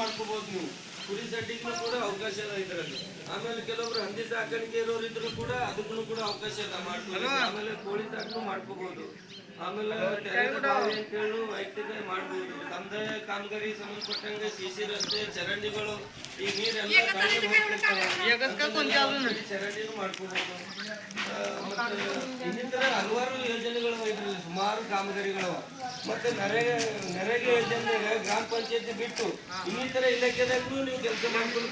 ಮಾಡ್ಕೋಬಹುದು ನೀವು. ಕುರಿ ಸೆಟ್ಟಿಗೂ ಕೂಡ ಅವಕಾಶ ಅದ ಇದರಲ್ಲಿ. ಆಮೇಲೆ ಕೆಲವೊಬ್ರು ಹಂದಿ ಸಾಕಾಣಿಕೆ ಇರೋರು ಇದ್ರು ಕೂಡ ಅದಕ್ಕೂ ಕೂಡ ಅವಕಾಶ ಅದ ಮಾಡ್ಬೋದು. ಆಮೇಲೆ ಕೋಳಿ ಸಾಕು ಮಾಡ್ಕೋಬಹುದು. ಆಮೇಲೆ ಅಂತೇಳಿ ವೈಯಕ್ತಿಕ ಮಾಡ್ಬೋದು. ಸಮುದಾಯ ಕಾಮಗಾರಿ ಸಂಬಂಧಪಟ್ಟಂಗೆ ಸಿಸಿ ರಸ್ತೆ, ಚರಂಡಿಗಳು, ಈ ನೀರೆಲ್ಲ ಚರಂಡಿನೂ ಮಾಡ್ಕೋಬಹುದು. ಮತ್ತೆ ಇನ್ನಿತರ ಹಲವಾರು ಯೋಜನೆಗಳು ಇದ್ರಲ್ಲಿ ಸುಮಾರು ಕಾಮಗಾರಿಗಳವ. ಮತ್ತೆ ನರೇಗೆ ಯೋಜನೆ ಗ್ರಾಮ ಪಂಚಾಯತಿ ಬಿಟ್ಟು ಇನ್ನಿತರ ಇಲಾಖೆದಾಗೂ ನೀವು ಕೆಲಸ ಮಾಡ್ಕೊಂಡು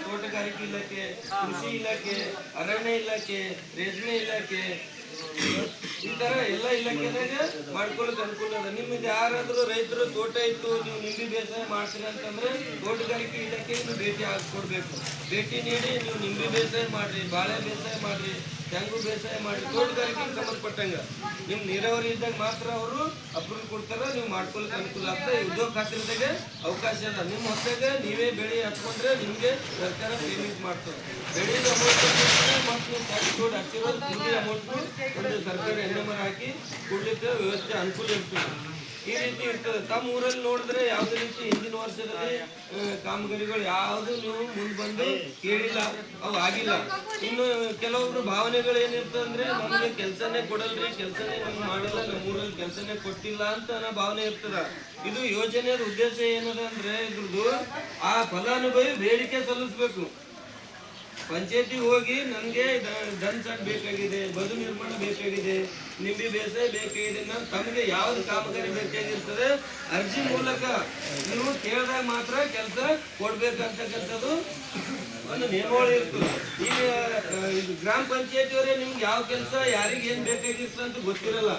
ತೋಟಗಾರಿಕೆ ಇಲಾಖೆ, ಕೃಷಿ ಇಲಾಖೆ, ಅರಣ್ಯ ಇಲಾಖೆ, ರೇಷ್ಮೆ ಇಲಾಖೆ, ಈ ತರ ಎಲ್ಲ ಇಲಾಖೆದಾಗ ಮಾಡ್ಕೊಳ್ಳೋಕೆ ಅನುಕೂಲ ಅದ. ನಿಮ್ಗೆ ಯಾರಾದ್ರೂ ರೈತರು ತೋಟ ಇತ್ತು, ನೀವು ನಿಂಬೆ ಬೇಸಾಯ ಮಾಡ್ತೀರಿ ಅಂತಂದ್ರೆ ತೋಟಗಾರಿಕೆ ಇಲಾಖೆಗೆ ಭೇಟಿ ಕೊಡ್ಬೇಕು. ಭೇಟಿ ನೀಡಿ ನೀವು ನಿಂಬೆ ಬೇಸಾಯ ಮಾಡ್ರಿ, ಬಾಳೆ ಬೇಸಾಯ ಮಾಡ್ರಿ, ತೆಂಗು ಬೇಸಾಯ ಮಾಡಿ, ತೋಟಗಾರಿಕೆಗೆ ಸಂಬಂಧಪಟ್ಟಂಗ ನಿಮ್ ನೀರಾವರಿ ಇದ್ದಾಗ ಮಾತ್ರ ಅವರು ಅಪ್ರೂವಲ್ ಕೊಡ್ತಾರ. ನೀವು ಮಾಡ್ಕೊಳ್ಳೋಕೆ ಅನುಕೂಲ ಆಗ್ತದೆ. ಉದ್ಯೋಗ ಖಾತ್ರಿದಾಗ ಅವಕಾಶ ಅದ. ನಿಮ್ಮ ಹೊತ್ತಾಗ ನೀವೇ ಬೆಳೆ ಹಚ್ಕೊಂಡ್ರೆ ನಿಮ್ಗೆ ಸರ್ಕಾರ ಪೇಮೆಂಟ್ ಮಾಡ್ತಾರೆ. ಬೆಳೆದ ಅಮೌಂಟ್ ಮತ್ತು ನೀವು ಟ್ಯಾಕ್ಸ್ ರೋಡ್ ಹಚ್ಚಿರೋದು ಪೂರ್ತಿ ಅಮೌಂಟ್ ಒಂದು ಸರ್ಕಾರ NMR ಹಾಕಿ ಕೊಡ್ಲಿಕ್ಕೆ ವ್ಯವಸ್ಥೆ ಅನುಕೂಲ ಇರ್ತದೆ. ಈ ರೀತಿ ಇರ್ತದೆ. ತಮ್ಮ ಊರಲ್ಲಿ ನೋಡಿದ್ರೆ ಯಾವುದೇ ರೀತಿ ಹಿಂದಿನ ವರ್ಷದಲ್ಲಿ ಕಾಮಗಾರಿಗಳು ಯಾವುದು ನೀವು ಮುಂದೆ ಬಂದು ಕೇಳಿಲ್ಲ, ಅವು ಆಗಿಲ್ಲ. ಇನ್ನು ಕೆಲವೊಬ್ರು ಭಾವನೆಗಳು ಏನಿರ್ತದೆ ಅಂದ್ರೆ ನಮಗೆ ಕೆಲಸನೇ ಕೊಡಲ್ರಿ, ಕೆಲಸನೇ ನಮ್ಗೆ ಮಾಡಿಲ್ಲ, ನಮ್ಮ ಊರಲ್ಲಿ ಕೆಲಸನೇ ಕೊಟ್ಟಿಲ್ಲ ಅಂತ ಅನ್ನೋ ಭಾವನೆ ಇರ್ತದ. ಇದು ಯೋಜನೆಯ ಉದ್ದೇಶ ಏನದ ಅಂದ್ರೆ ಇದ್ರದ್ದು ಆ ಫಲಾನುಭವಿ ಬೇಡಿಕೆ ಸಲ್ಲಿಸ್ಬೇಕು. ಪಂಚಾಯತಿಗೆ ಹೋಗಿ ನನಗೆ ದನ್ ಸಟ್ ಬೇಕಾಗಿದೆ, ಬದು ನಿರ್ಮಾಣ ಬೇಕಾಗಿದೆ, ನಿಂಬೆ ಬೇಸಾಯ ಬೇಕಾಗಿದೆ, ನಾನು ತಮಗೆ ಯಾವ್ದು ಕಾಮಗಾರಿ ಬೇಕಾಗಿರ್ತದೆ ಅರ್ಜಿ ಮೂಲಕ ನೀವು ಕೇಳಿದಾಗ ಮಾತ್ರ ಕೆಲಸ ಕೊಡ್ಬೇಕಂತಕ್ಕಂಥದ್ದು ಒಂದು ನಿಯಮಾವಳಿ ಇರ್ತದೆ. ಈಗ ಗ್ರಾಮ ಪಂಚಾಯತಿಯವರೇ ನಿಮ್ಗೆ ಯಾವ ಕೆಲಸ ಯಾರಿಗೆ ಏನ್ ಬೇಕಾಗಿರ್ತದೆ ಅಂತ ಗೊತ್ತಿರಲ್ಲ.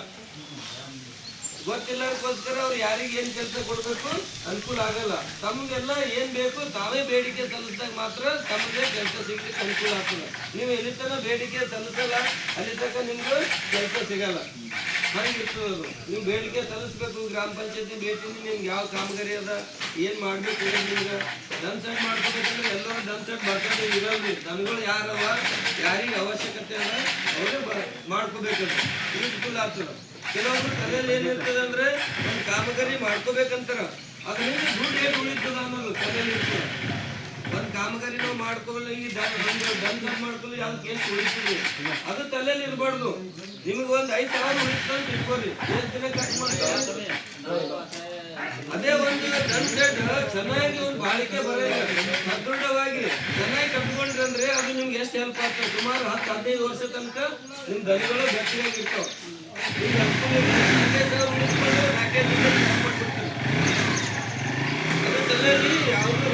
ಗೊತ್ತಿಲ್ಲದಕ್ಕೋಸ್ಕರ ಅವ್ರು ಯಾರಿಗೆ ಏನ್ ಕೆಲಸ ಕೊಡ್ಬೇಕು ಅನುಕೂಲ ಆಗಲ್ಲ. ತಮಗೆಲ್ಲ ಏನ್ ಬೇಕು ತಾವೇ ಬೇಡಿಕೆ ಸಲ್ಲಿಸಿದಾಗ ಮಾತ್ರ ತಮಗೆ ಕೆಲಸ ಸಿಗ್ಲಿಕ್ಕೆ ಅನುಕೂಲ ಆಗ್ತದೆ. ನೀವು ಎಲ್ಲಿ ತನಕ ಬೇಡಿಕೆ ಸಲ್ಲಿಸಲ್ಲ ಅಲ್ಲಿ ತನಕ ನಿಮ್ಗೆ ಕೆಲಸ ಸಿಗಲ್ಲ. ಹಂಗಿರ್ತದದು. ನೀವು ಬೇಡಿಕೆ ಸಲ್ಲಿಸ್ಬೇಕು. ಗ್ರಾಮ ಪಂಚಾಯತಿ ಭೇಟಿ ನಿಮ್ಗೆ ಯಾವ ಕಾಮಗಾರಿ ಅದ, ಏನ್ ಮಾಡ್ಬೇಕು, ನಿಮ್ಗೆ ದನ್ ಸೆಟ್ ಮಾಡ್ಕೋಬೇಕಂದ್ರೆ ಎಲ್ಲರೂ ದನ್ ಸೆಟ್ ಬರ್ಕೊಂಡು ಇರೋದ್ರಿ. ದನಗಳು ಯಾರವ, ಯಾರಿಗೆ ಅವಶ್ಯಕತೆ ಅದ ಅವರೇ ಮಾಡ್ಕೋಬೇಕದು. ಯೂಸ್ಫುಲ್ ಆಗ್ತದೆ. ಕೆಲವೊಬ್ರು ತಲೆಯಲ್ಲಿ ಏನಿರ್ತದೆ ಅಂದ್ರೆ ಒಂದು ಕಾಮಗಾರಿ ಮಾಡ್ಕೋಬೇಕಂತಾರ, ಅದರಿಂದ ದುಡ್ಡು ಏನು ಉಳಿತದ ಅನ್ನೋದು ತಲೆಯಲ್ಲಿ ಇರ್ತದೆ. ಒಂದು ಕಾಮಗಾರಿ ನಾವು ಮಾಡ್ಕೋಲ್ಲ, ಈ ದಂಡ ಮಾಡ್ಕೊಳ್ಳಿ ಅದಕ್ಕೆ ಏನು ಉಳಿತದೆ ಅದು ತಲೆಯಲ್ಲಿ ಇರಬಾರ್ದು. ನಿಮಗೆ ಒಂದು 5,000 ಉಳಿತು ಅಂತ ಇಟ್ಕೋರಿ, ಎಷ್ಟು ದಿನ ಖರ್ಚು ಮಾಡ್ತಾರೆ. ಅದೇ ಒಂದು ದನ್ ಸೆಟ್ ಚೆನ್ನಾಗಿ ಒಂದು ಬಾಳಿಕೆ ಬರೋಲ್ಲ, ಸದೃಢವಾಗಿ ಚೆನ್ನಾಗಿ ಕಟ್ಕೊಂಡ್ರಿ ಅಂದ್ರೆ ಅದು ನಿಮ್ಗೆ ಎಷ್ಟು ಹೆಲ್ಪ್ ಆಗ್ತದೆ. ಸುಮಾರು 10-15 ವರ್ಷ ತನಕ ನಿಮ್ ದನಗಳು ಗಟ್ಟಿಯಾಗಿರ್ತಾವ. ಯಾವುದು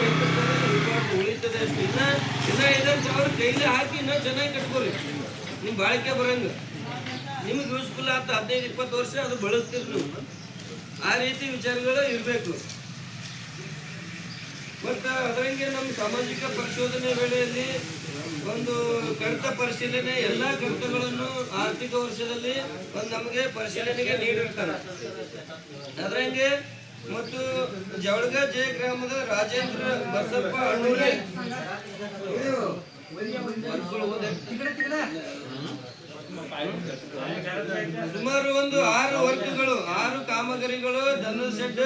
ಉಳಿತದೆ ಅಷ್ಟು ಇನ್ನ 5,000 ಕೈಲಿ ಹಾಕಿ ಇನ್ನೂ ಚೆನ್ನಾಗಿ ಕಟ್ಕೋರಿ. ನಿಮ್ ಬಾಳಿಕೆ ಬರಂಗ ನಿಮ್ಗೆ ಯೂಸ್ಫುಲ್ ಆಗ್ತದೆ. 15-20 ವರ್ಷ ಅದು ಬಳಸ್ತೀರಿ ನೀವು. ಆ ರೀತಿ ವಿಚಾರಗಳು ಇರಬೇಕು. ಮತ್ತು ಅದರಂಗೆ ನಮ್ಮ ಸಾಮಾಜಿಕ ಪರಿಶೋಧನೆ ವೇಳೆಯಲ್ಲಿ ಒಂದು ಕಡತ ಪರಿಶೀಲನೆ, ಎಲ್ಲ ಕಡತಗಳನ್ನು ಆರ್ಥಿಕ ವರ್ಷದಲ್ಲಿ ಒಂದು ನಮಗೆ ಪರಿಶೀಲನೆಗೆ ನೀಡಿರ್ತಾರೆ. ಅದರಂಗೆ ಮತ್ತು ಜವಳಗ ಜೆ ಗ್ರಾಮದ ರಾಜೇಂದ್ರ ಬಸಪ್ಪ ಅಣ್ಣೂರೇ ಸುಮಾರು ಒಂದು 6 ವರ್ಗಗಳು, 6 ಕಾಮಗಾರಿಗಳು ದನ ಶೆಡ್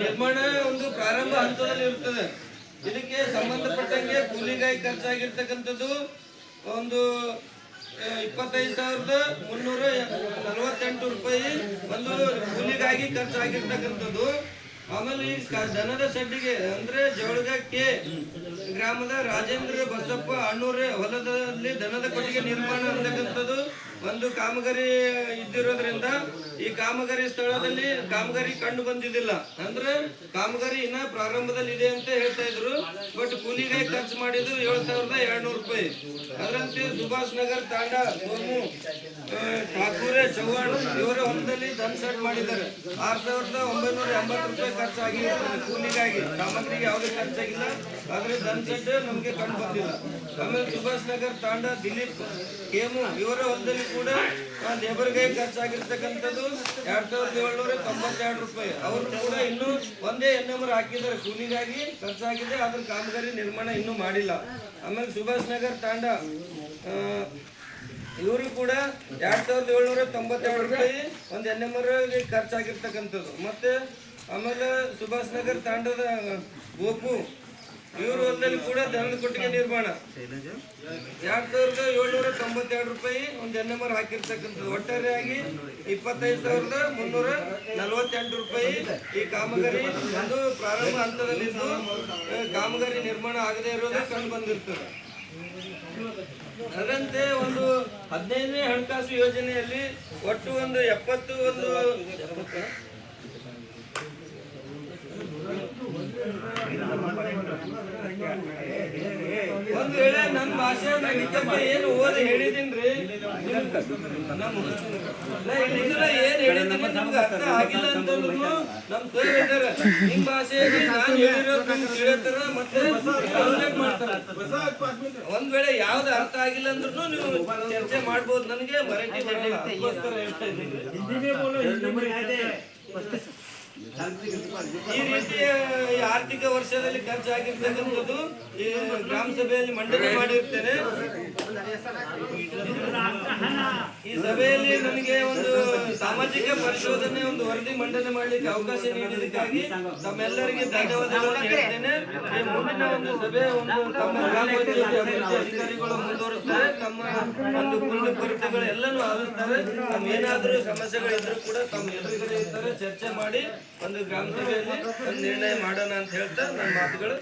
ನಿರ್ಮಾಣ ಒಂದು ಪ್ರಾರಂಭ ಹಂತದಲ್ಲಿ ಇರುತ್ತದೆ. ಇದಕ್ಕೆ ಸಂಬಂಧಪಟ್ಟಂಗೆ ಕೂಲಿಗಾಗಿ ಖರ್ಚಾಗಿರ್ತಕ್ಕಂಥದ್ದು ಒಂದು 25,348 ರೂಪಾಯಿ ಒಂದು ಕೂಲಿಗಾಗಿ ಖರ್ಚಾಗಿರ್ತಕ್ಕಂಥದ್ದು. ಆಮೇಲೆ ಈ ದನದ ಶೆಡ್ಡಿಗೆ ಅಂದ್ರೆ ಜವಳಗ ಕೆ ಗ್ರಾಮದ ರಾಜೇಂದ್ರ ಬಸಪ್ಪ ಅಣ್ಣೂರೇ ಹೊಲದಲ್ಲಿ ದನದ ಕೊಟ್ಟಿಗೆ ನಿರ್ಮಾಣ ಅಂತಕ್ಕಂಥದ್ದು ಒಂದು ಕಾಮಗಾರಿ ಇದ್ದಿರೋದ್ರಿಂದ ಈ ಕಾಮಗಾರಿ ಸ್ಥಳದಲ್ಲಿ ಕಾಮಗಾರಿ ಕಂಡು ಬಂದಿದ್ದಿಲ್ಲ. ಅಂದ್ರೆ ಕಾಮಗಾರಿ ಇನ್ನ ಪ್ರಾರಂಭದಲ್ಲಿ ಇದೆ ಅಂತ ಹೇಳ್ತಾ ಇದ್ರು. ಬಟ್ ಕೂಲಿಗೆ ಖರ್ಚು ಮಾಡಿದ್ರು 7,200 ರೂಪಾಯಿ. ಅದರಂತೆ ಸುಭಾಷ್ ನಗರ್ ತಾಂಡಾ ಸೋಮು ಠಾಕೂರೆ ಚೌಹಾಣ್ ಇವರ ಹೊಲದಲ್ಲಿ ದನ್ ಸೆಟ್ ಮಾಡಿದ್ದಾರೆ. 6,980 ರೂಪಾಯಿ ಖರ್ಚಾಗಿರ್ತದೆ ಕೂಲಿಗಾಗಿ. ಸಾಮಗ್ರಿಗೆ ಯಾವುದೇ ಖರ್ಚಾಗಿಲ್ಲ, ಆದ್ರೆ ದನ್ ಸೆಟ್ ನಮ್ಗೆ ಕಂಡು ಬಂದಿಲ್ಲ. ಆಮೇಲೆ ಸುಭಾಷ್ ನಗರ್ ತಾಂಡಾ ದಿಲೀಪ್ ಕೇಮು ಇವರ ಹೊಲದಲ್ಲಿ ಕೂಡ ಲೇಬರ್ಗೆ ಖರ್ಚಾಗಿರ್ತಕ್ಕಂಥದ್ದು 2,792 ರೂಪಾಯಿ. ಅವರು ಕೂಡ ಇನ್ನೂ ಒಂದೇ NMR ಹಾಕಿದ್ದಾರೆ, ಕೂಲಿಗಾಗಿ ಖರ್ಚಾಗಿದೆ, ಅದ್ರ ಕಾಮಗಾರಿ ನಿರ್ಮಾಣ ಇನ್ನೂ ಮಾಡಿಲ್ಲ. ಆಮೇಲೆ ಸುಭಾಷ್ ನಗರ್ ತಾಂಡಾ ಇವರು ಕೂಡ 2,792 ರೂಪಾಯಿ ಒಂದು NMR ಖರ್ಚಾಗಿರ್ತಕ್ಕಂಥದ್ದು. ಮತ್ತೆ ಆಮೇಲೆ ಸುಭಾಷ್ ನಗರ್ ತಾಂಡದ ಗೋಪು ಇವ್ರ ಹೊಲದಲ್ಲಿ ಕೂಡ ದನದ ಕೊಟ್ಟಿಗೆ ನಿರ್ಮಾಣ 2792 ರೂಪಾಯಿ ಒಂದು NMR ಹಾಕಿರ್ತಕ್ಕಂಥದ್ದು. ಒಟ್ಟಾರೆಯಾಗಿ 25,348 ರೂಪಾಯಿ ಈ ಕಾಮಗಾರಿ ಒಂದು ಪ್ರಾರಂಭ ಹಂತದಲ್ಲಿದ್ದು ಕಾಮಗಾರಿ ನಿರ್ಮಾಣ ಆಗದೇ ಇರೋದೇ ಕಂಡು ಬಂದಿರ್ತದೆ. ಅದರಂತೆ ಒಂದು 15ನೇ ಹಣಕಾಸು ಯೋಜನೆಯಲ್ಲಿ ಒಟ್ಟು ಒಂದು 71 ಒಂದ್ ವೇಳೆ ನನ್ನ ಭಾಷೆ ಏನು ಓದಿ ಹೇಳಿದೀನ್ರಿ ಏನ್ ಹೇಳಿದೀನಿ ನಿಮ್ಗೆ ಅರ್ಥ ಆಗಿಲ್ಲ ಅಂತಂದ್ರು ನಮ್ ಸರ್ ಇದಾರೆ ನಿಮ್ ಭಾಷೆಯಲ್ಲಿ ನಾನು ಹೇಳಿರೋದು ನಿಮ್ಗೆ ತಿಳಿತಾರ ಮತ್ತೆ ಮಾಡ್ತಾರ. ಒಂದ್ ವೇಳೆ ಯಾವ್ದು ಅರ್ಥ ಆಗಿಲ್ಲ ಅಂದ್ರೂ ನೀವು ಚರ್ಚೆ ಮಾಡ್ಬೋದು. ನನಗೆ ಮರಾಠಿ ಹೇಳ್ತಾ ಇದ್ದೀನಿ. ಈ ರೀತಿಯ ಆರ್ಥಿಕ ವರ್ಷದಲ್ಲಿ ಖರ್ಚಾಗಿರ್ತಕ್ಕಂಥದ್ದು ಈ ಗ್ರಾಮ ಸಭೆಯಲ್ಲಿ ಮಂಡನೆ ಮಾಡಿರ್ತೇನೆ. ಈ ಸಭೆಯಲ್ಲಿ ನನಗೆ ಒಂದು ಸಾಮಾಜಿಕ ಪರಿಶೋಧನೆ ಒಂದು ವರದಿ ಮಂಡನೆ ಮಾಡಲಿಕ್ಕೆ ಅವಕಾಶ ನೀಡಿದ್ದಕ್ಕಾಗಿ ತಮ್ಮೆಲ್ಲರಿಗೆ ಧನ್ಯವಾದಗಳನ್ನು ಹೇಳ್ತೇನೆ. ಈ ಮುಂದಿನ ಒಂದು ಸಭೆ ಒಂದು ತಮ್ಮ ಗ್ರಾಮ ಪಂಚಾಯತಿ ಅಭಿವೃದ್ಧಿ ಅಧಿಕಾರಿಗಳು ಮುಂದುವರಿಸ್ತಾರೆ. ತಮ್ಮ ಒಂದು ಕುಂದು ಕೊರತೆಗಳು ಎಲ್ಲನೂ ಆಲಿಸ್ತಾರೆ. ಏನಾದರೂ ಸಮಸ್ಯೆಗಳಿದ್ರು ಕೂಡ ತಮ್ಮ ಎದುರುಗಡೆ ಇರ್ತಾರೆ. ಚರ್ಚೆ ಮಾಡಿ ಒಂದು ಗ್ರಾಮ ಸಭೆಯಲ್ಲಿ ಒಂದು ನಿರ್ಣಯ ಮಾಡೋಣ ಅಂತ ಹೇಳ್ತಾ ನನ್ನ ಮಾತುಗಳು